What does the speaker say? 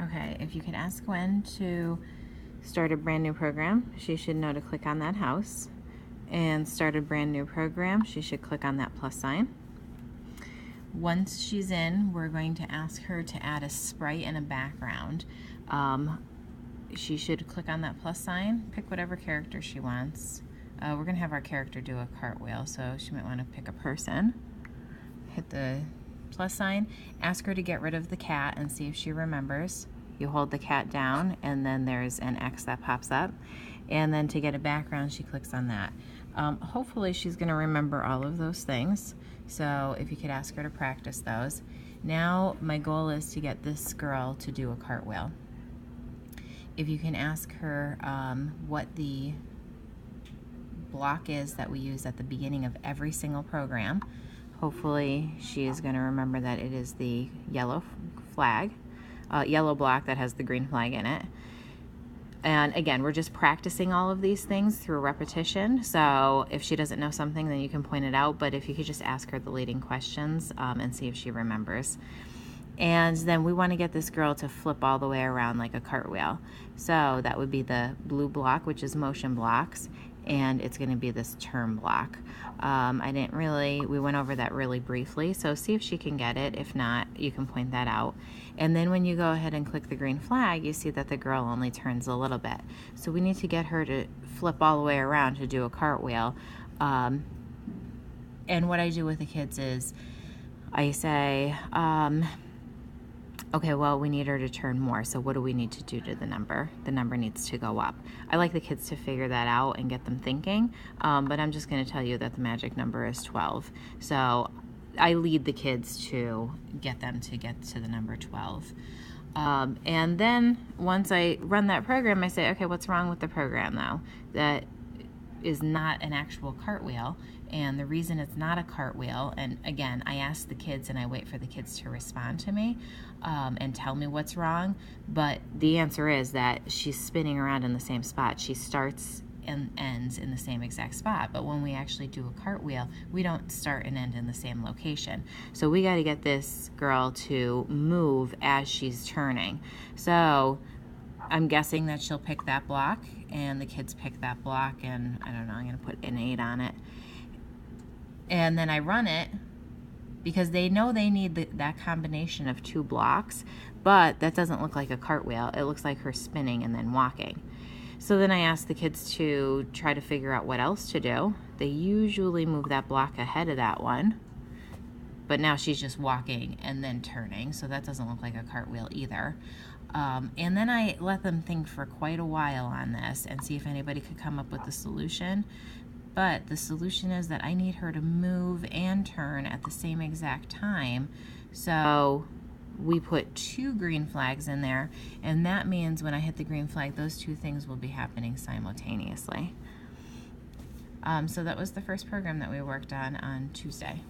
Okay, if you could ask Gwen to start a brand new program, she should know to click on that house. And start a brand new program, she should click on that plus sign. Once she's in, we're going to ask her to add a sprite and a background. She should click on that plus sign, pick whatever character she wants. We're going to have our character do a cartwheel, so she might want to pick a person. Hit the plus sign, ask her to get rid of the cat and see if she remembers. You hold the cat down and then there's an X that pops up. And then to get a background, she clicks on that. Hopefully she's going to remember all of those things. So if you could ask her to practice those. Now my goal is to get this girl to do a cartwheel. If you can ask her what the block is that we use at the beginning of every single program. Hopefully she is going to remember that it is the yellow flag, yellow block that has the green flag in it. And again, we're just practicing all of these things through repetition. So if she doesn't know something, then you can point it out. But if you could just ask her the leading questions and see if she remembers. And then we want to get this girl to flip all the way around like a cartwheel. So that would be the blue block, which is motion blocks. And it's going to be this turn block. We went over that really briefly, so see if she can get it. If not, you can point that out. And then when you go ahead and click the green flag, you see that the girl only turns a little bit. So we need to get her to flip all the way around to do a cartwheel. And what I do with the kids is I say, okay, well, we need her to turn more, so what do we need to do to the number? The number needs to go up. I like the kids to figure that out and get them thinking, but I'm just going to tell you that the magic number is 12. So I lead the kids to get them to get to the number 12. And then once I run that program, I say, okay, what's wrong with the program now? That is not an actual cartwheel. And the reason it's not a cartwheel, and again, I ask the kids and I wait for the kids to respond to me and tell me what's wrong, but the answer is that she's spinning around in the same spot. She starts and ends in the same exact spot, but when we actually do a cartwheel, we don't start and end in the same location. So we got to get this girl to move as she's turning. So I'm guessing that she'll pick that block, and the kids pick that block, and I don't know, I'm going to put an 8 on it. And then I run it because they know they need that combination of 2 blocks, but that doesn't look like a cartwheel. It looks like her spinning and then walking. So then I ask the kids to try to figure out what else to do. They usually move that block ahead of that one, but now she's just walking and then turning, so that doesn't look like a cartwheel either. And then I let them think for quite a while on this and see if anybody could come up with a solution. But the solution is that I need her to move and turn at the same exact time. So we put 2 green flags in there, and that means when I hit the green flag, those 2 things will be happening simultaneously. So that was the first program that we worked on Tuesday.